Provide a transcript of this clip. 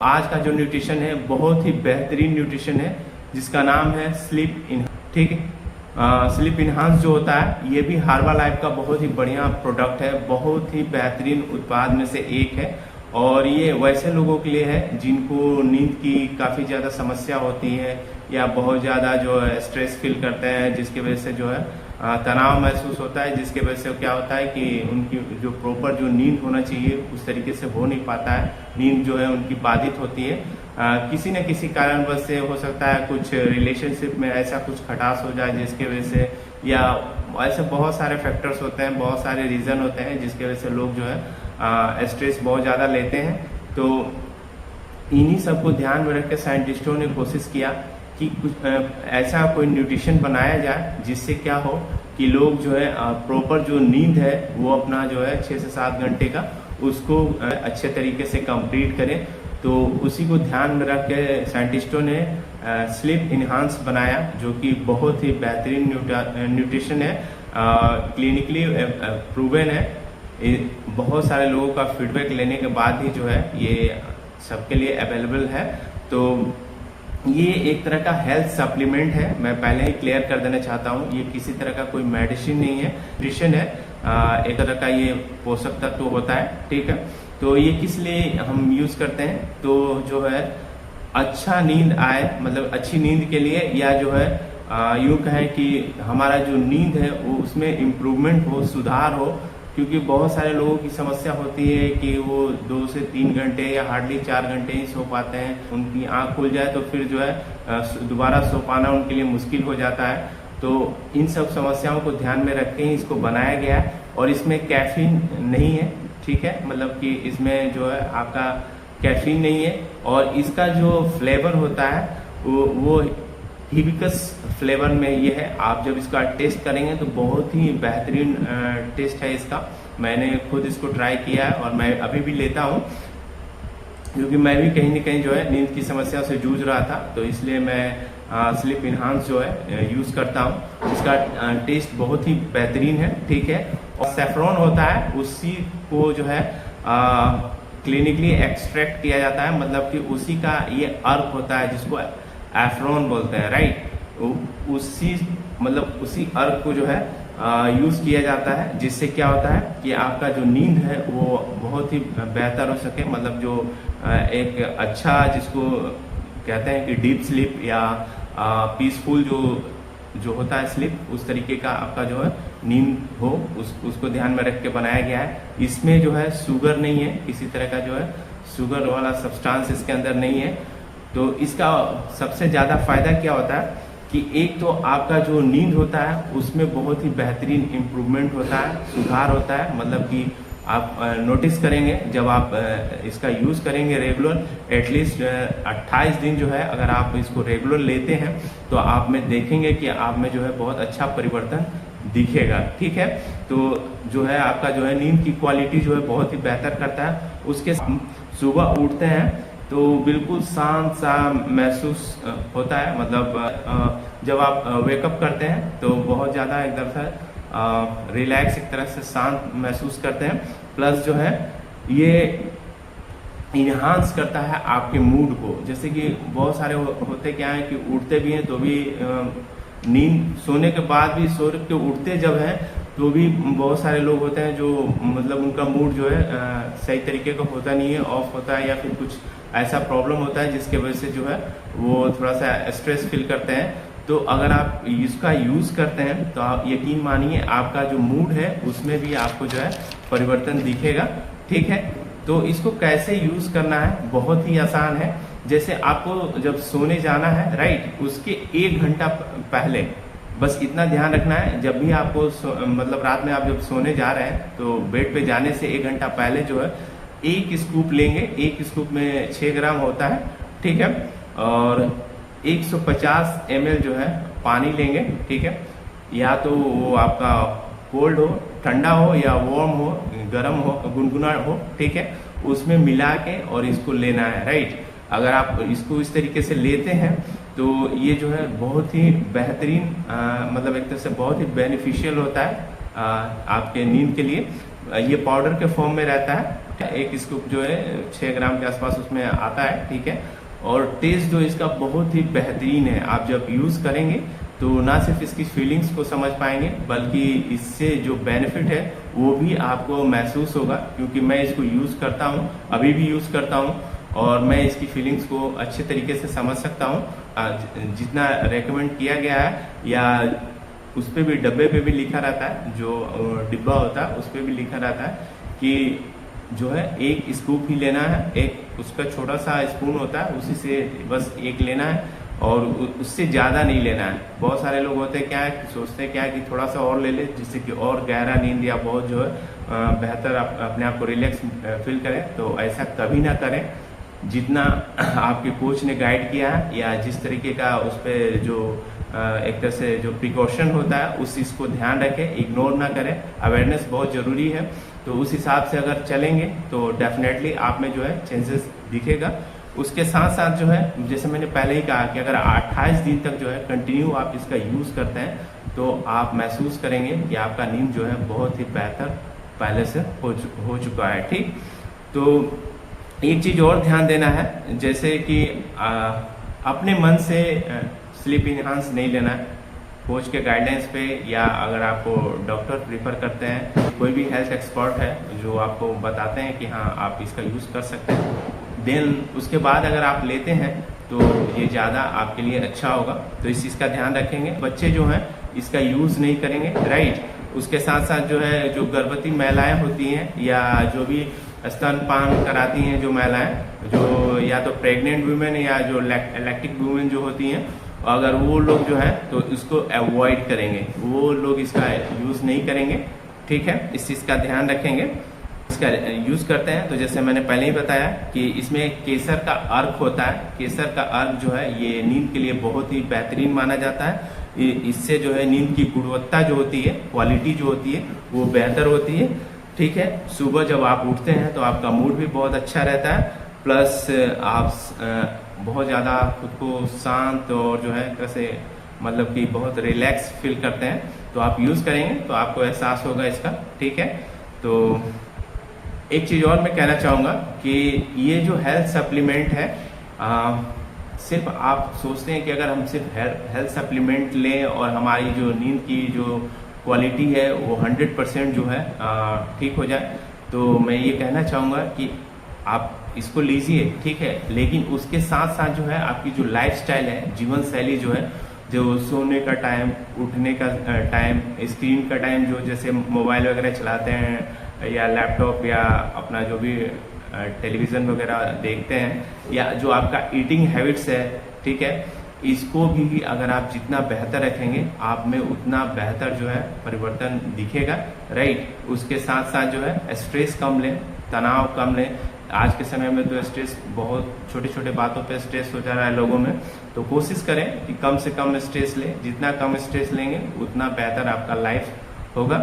आज का जो न्यूट्रिशन है बहुत ही बेहतरीन न्यूट्रिशन है जिसका नाम है स्लीप इन। ठीक है, स्लीप इनहांस जो होता है ये भी हर्बलाइफ का बहुत ही बढ़िया प्रोडक्ट है, बहुत ही बेहतरीन उत्पाद में से एक है। और ये वैसे लोगों के लिए है जिनको नींद की काफ़ी ज़्यादा समस्या होती है या बहुत ज़्यादा जो है स्ट्रेस फील करते हैं, जिसकी वजह से जो है तनाव महसूस होता है, जिसके वजह से क्या होता है कि उनकी जो प्रॉपर जो नींद होना चाहिए उस तरीके से हो नहीं पाता है, नींद जो है उनकी बाधित होती है। किसी न किसी कारणवश से हो सकता है, कुछ रिलेशनशिप में ऐसा कुछ खटास हो जाए जिसके वजह से, या ऐसे बहुत सारे फैक्टर्स होते हैं, बहुत सारे रीज़न होते हैं जिसकी वजह से लोग जो है स्ट्रेस बहुत ज़्यादा लेते हैं। तो इन्हीं सबको ध्यान में रख के साइंटिस्टों ने कोशिश किया कि कुछ ऐसा कोई न्यूट्रिशन बनाया जाए जिससे क्या हो कि लोग जो है प्रॉपर जो नींद है वो अपना जो है 6 से 7 घंटे का उसको अच्छे तरीके से कंप्लीट करें। तो उसी को ध्यान में रख के साइंटिस्टों ने स्लीप इनहांस बनाया, जो कि बहुत ही बेहतरीन न्यूट्रिशन है, क्लिनिकली प्रूवन है। बहुत सारे लोगों का फीडबैक लेने के बाद ही जो है ये सबके लिए अवेलेबल है। तो ये एक तरह का हेल्थ सप्लीमेंट है, मैं पहले ही क्लियर कर देना चाहता हूँ, ये किसी तरह का कोई मेडिसिन नहीं है, न्यूट्रिशन है। एक तरह का ये पोषक तत्व होता है। ठीक है, तो ये किस लिए हम यूज करते हैं, तो जो है अच्छा नींद आए, मतलब अच्छी नींद के लिए, या जो है यूँ कहें कि हमारा जो नींद है वो उसमें इम्प्रूवमेंट हो, सुधार हो। क्योंकि बहुत सारे लोगों की समस्या होती है कि वो 2 से 3 घंटे या हार्डली 4 घंटे ही सो पाते हैं, उनकी आंख खुल जाए तो फिर जो है दोबारा सो पाना उनके लिए मुश्किल हो जाता है। तो इन सब समस्याओं को ध्यान में रख के ही इसको बनाया गया है। और इसमें कैफीन नहीं है, ठीक है, मतलब कि इसमें जो है आपका कैफीन नहीं है। और इसका जो फ्लेवर होता है वो हिबिस्कस फ्लेवर में ये है। आप जब इसका टेस्ट करेंगे तो बहुत ही बेहतरीन टेस्ट है इसका। मैंने खुद इसको ट्राई किया है और मैं अभी भी लेता हूँ, क्योंकि मैं भी कहीं न कहीं जो है नींद की समस्या से जूझ रहा था, तो इसलिए मैं स्लीप इनहांस जो है यूज़ करता हूँ। इसका टेस्ट बहुत ही बेहतरीन है। ठीक है, और सेफ्रॉन होता है, उसी को जो है क्लिनिकली एक्सट्रैक्ट किया जाता है, मतलब कि उसी का ये अर्क होता है जिसको एफ्रॉन बोलते हैं, राइट। उसी अर्क को जो है यूज किया जाता है, जिससे क्या होता है कि आपका जो नींद है वो बहुत ही बेहतर हो सके, मतलब जो एक अच्छा जिसको कहते हैं कि डीप स्लीप या पीसफुल जो होता है स्लीप, उस तरीके का आपका जो है नींद हो, उसको ध्यान में रख के बनाया गया है। इसमें जो है शुगर नहीं है, किसी तरह का जो है शुगर वाला सब्सटेंस इसके अंदर नहीं है। तो इसका सबसे ज़्यादा फायदा क्या होता है कि एक तो आपका जो नींद होता है उसमें बहुत ही बेहतरीन इम्प्रूवमेंट होता है, सुधार होता है। मतलब कि आप नोटिस करेंगे जब आप इसका यूज़ करेंगे रेगुलर, एटलीस्ट 28 दिन जो है अगर आप इसको रेगुलर लेते हैं तो आप में देखेंगे कि आप में जो है बहुत अच्छा परिवर्तन दिखेगा। ठीक है, तो जो है आपका जो है नींद की क्वालिटी जो है बहुत ही बेहतर करता है। उसके सुबह उठते हैं तो बिल्कुल शांत सा महसूस होता है, मतलब जब आप वेकअप करते हैं तो बहुत ज़्यादा एकदम से रिलैक्स, एक तरह से शांत महसूस करते हैं। प्लस जो है ये इन्हांस करता है आपके मूड को। जैसे कि बहुत सारे होते क्या है कि उठते भी हैं तो भी नींद, सोने के बाद भी सो के उठते जब हैं तो भी बहुत सारे लोग होते हैं जो मतलब उनका मूड जो है सही तरीके का होता नहीं है, ऑफ होता है, या फिर कुछ ऐसा प्रॉब्लम होता है जिसके वजह से जो है वो थोड़ा सा स्ट्रेस फील करते हैं। तो अगर आप इसका यूज़ करते हैं तो आप यकीन मानिए आपका जो मूड है उसमें भी आपको जो है परिवर्तन दिखेगा। ठीक है, तो इसको कैसे यूज़ करना है, बहुत ही आसान है। जैसे आपको जब सोने जाना है, राइट, उसके 1 घंटा पहले बस इतना ध्यान रखना है, जब भी आपको मतलब रात में आप जब सोने जा रहे हैं तो बेड पे जाने से 1 घंटा पहले जो है 1 स्कूप लेंगे। 1 स्कूप में 6 ग्राम होता है। ठीक है, और 150 ml जो है पानी लेंगे। ठीक है, या तो वो आपका कोल्ड हो, ठंडा हो, या वार्म हो, गर्म हो, गुनगुना हो। ठीक है, उसमें मिला के और इसको लेना है, राइट। अगर आप इसको इस तरीके से लेते हैं तो ये जो है बहुत ही बेहतरीन, मतलब एक तरह से बहुत ही बेनिफिशियल होता है आपके नींद के लिए। ये पाउडर के फॉर्म में रहता है। एक स्कूप जो है 6 ग्राम के आसपास उसमें आता है, ठीक है। और टेस्ट जो इसका बहुत ही बेहतरीन है। आप जब यूज़ करेंगे तो ना सिर्फ इसकी फीलिंग्स को समझ पाएंगे बल्कि इससे जो बेनिफिट है वो भी आपको महसूस होगा, क्योंकि मैं इसको यूज़ करता हूँ, अभी भी यूज़ करता हूँ और मैं इसकी फीलिंग्स को अच्छे तरीके से समझ सकता हूँ। जितना रेकमेंड किया गया है या उस पर भी डब्बे पे भी लिखा रहता है, जो डिब्बा होता है उस पर भी लिखा रहता है कि जो है एक स्कूप ही लेना है, एक उसका छोटा सा स्पून होता है उसी से बस एक लेना है और उससे ज़्यादा नहीं लेना है। बहुत सारे लोग होते हैं क्या है, सोचते हैं क्या है कि थोड़ा सा और ले ले जिससे कि और गहरा नींद या बहुत जो है बेहतर अपने आप को रिलैक्स फील करें। तो ऐसा कभी ना करें। जितना आपके कोच ने गाइड किया है या जिस तरीके का उस पर जो एक तरह से जो प्रिकॉशन होता है उस चीज़ को ध्यान रखें, इग्नोर ना करें। अवेयरनेस बहुत ज़रूरी है, तो उस हिसाब से अगर चलेंगे तो डेफिनेटली आप में जो है चेंजेस दिखेगा। उसके साथ साथ जो है जैसे मैंने पहले ही कहा कि अगर 28 दिन तक जो है कंटिन्यू आप इसका यूज़ करते हैं तो आप महसूस करेंगे कि आपका नींद जो है बहुत ही बेहतर पहले से हो चुका है, ठीक। तो एक चीज़ और ध्यान देना है, जैसे कि अपने मन से स्लीप इनहांस नहीं लेना है कोच के गाइडेंस पे, या अगर आपको डॉक्टर प्रीफर करते हैं, कोई भी हेल्थ एक्सपर्ट है जो आपको बताते हैं कि हाँ आप इसका यूज़ कर सकते हैं, देन उसके बाद अगर आप लेते हैं तो ये ज़्यादा आपके लिए अच्छा होगा। तो इस चीज़ का ध्यान रखेंगे। बच्चे जो हैं इसका यूज़ नहीं करेंगे, राइट। उसके साथ साथ जो है जो गर्भवती महिलाएं होती हैं या जो भी स्तनपान कराती हैं जो महिलाएं, जो या तो प्रेग्नेंट वुमेन या जो लैक्टिक वुमेन जो होती हैं, अगर वो लोग जो है तो इसको अवॉइड करेंगे, वो लोग इसका यूज़ नहीं करेंगे, ठीक है। इस चीज़ का ध्यान रखेंगे। इसका यूज़ करते हैं तो जैसे मैंने पहले ही बताया कि इसमें केसर का अर्क होता है। केसर का अर्क जो है ये नींद के लिए बहुत ही बेहतरीन माना जाता है। इससे जो है नींद की गुणवत्ता जो होती है, क्वालिटी जो होती है वो बेहतर होती है, ठीक है। सुबह जब आप उठते हैं तो आपका मूड भी बहुत अच्छा रहता है, प्लस आप बहुत ज़्यादा खुद को शांत और जो है कैसे मतलब कि बहुत रिलैक्स फील करते हैं। तो आप यूज़ करेंगे तो आपको एहसास होगा इसका, ठीक है। तो एक चीज़ और मैं कहना चाहूँगा कि ये जो हेल्थ सप्लीमेंट है, सिर्फ आप सोचते हैं कि अगर हम सिर्फ हेल्थ सप्लीमेंट लें और हमारी जो नींद की जो क्वालिटी है वो 100% जो है ठीक हो जाए, तो मैं ये कहना चाहूँगा कि आप इसको लीजिए, ठीक है। लेकिन उसके साथ साथ जो है आपकी जो लाइफस्टाइल है, जीवन शैली जो है, जो सोने का टाइम, उठने का टाइम, स्क्रीन का टाइम, जो जैसे मोबाइल वगैरह चलाते हैं या लैपटॉप या अपना जो भी टेलीविज़न वगैरह देखते हैं, या जो आपका ईटिंग हैबिट्स है, ठीक है, इसको भी अगर आप जितना बेहतर रखेंगे आप में उतना बेहतर जो है परिवर्तन दिखेगा, राइट। उसके साथ साथ जो है स्ट्रेस कम लें, तनाव कम लें। आज के समय में तो स्ट्रेस बहुत छोटे छोटे बातों पे स्ट्रेस हो जा रहा है लोगों में, तो कोशिश करें कि कम से कम स्ट्रेस लें। जितना कम स्ट्रेस लेंगे उतना बेहतर आपका लाइफ होगा।